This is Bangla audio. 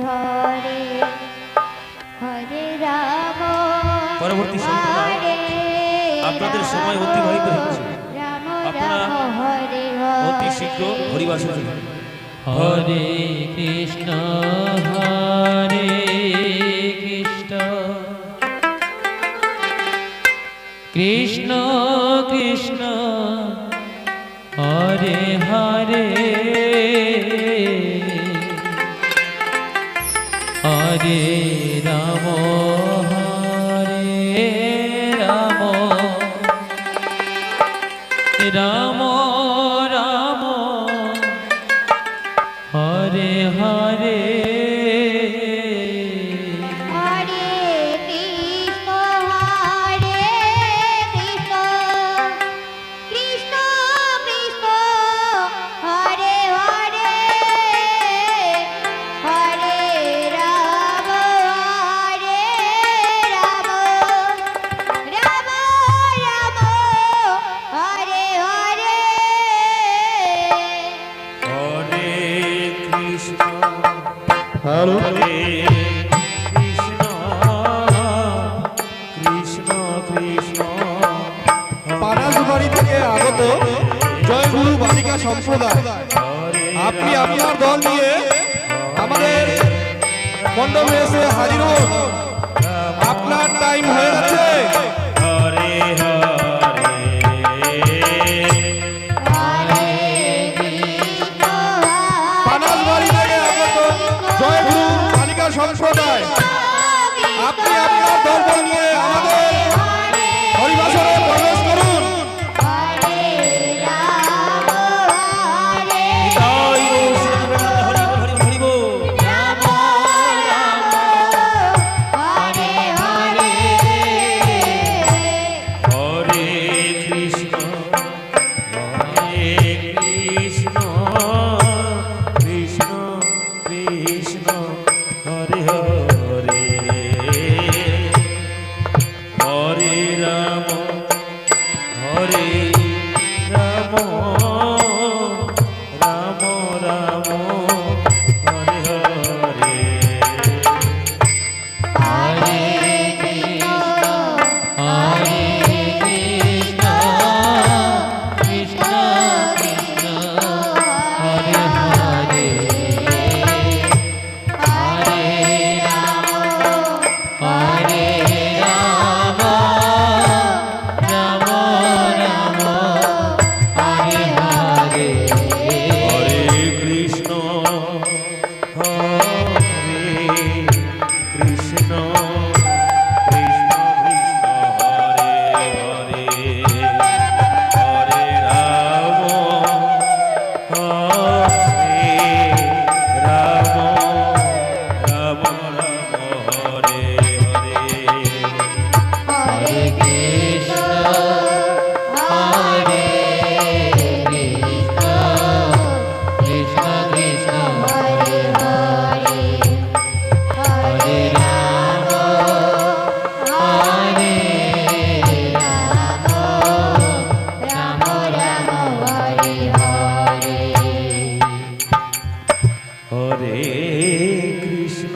হরে হরে রাম পরবর্তী সম্প্রদায় আপনাদের সময় অতিবাহিত হচ্ছে, আপনারা অতি শীঘ্র হরিবাসে চলুন। হরে কৃষ্ণ হরে কৃষ্ণ কৃষ্ণ কৃষ্ণ হরে হরে হরে রাম হরে রাম রাম রাম হরে হরে হরে কৃষ্ণ হরে কৃষ্ণ কৃষ্ণ কৃষ্ণ হরে হরে হরে রাম হরে রাম রাম রাম হরে হরে হরে কৃষ্ণ হ্যালো হরে কৃষ্ণ কৃষ্ণ কৃষ্ণ পানাসবাড়ি থেকে আগত জয়গুরু বালিকা সম্প্রদায়, আপনি আপনার দল নিয়ে আমাদের মণ্ডপে এসে হাজির হন। আপনার টাইম হয়ে গেছে। হরে হরে হরে কৃষ্ণ পানাসবাড়ি থেকে আগত জয়গুরু বালিকা সম্প্রদায়, আপনি আপনার দল নিয়ে আমাদের হরিবাসরে প্রবেশ করুন। হরে রাম হরে জয় গুরু শ্রীরাম হরি হরি হরি বল। রাম রাম হরে হরে হরে কৃষ্ণ হরে কৃষ্ণ কৃষ্ণ কৃষ্ণ হরে হরে হরে রাম হরে রাম রাম রাম হরে হরে হরে কৃষ্ণ হরে কৃষ্ণ কৃষ্ণ কৃষ্ণ হরে হরে হরে রাম হরে রাম রাম রাম হরে হরে হরে কৃষ্ণ হরে কৃষ্ণ কৃষ্ণ কৃষ্ণ হরে হরে হরে রাম হরে রাম রাম রাম হরে হরে হরে কৃষ্ণ হরে কৃষ্ণ কৃষ্ণ কৃষ্ণ হরে হরে হরে রাম হরে রাম রাম রাম হরে হরে হরে কৃষ্ণ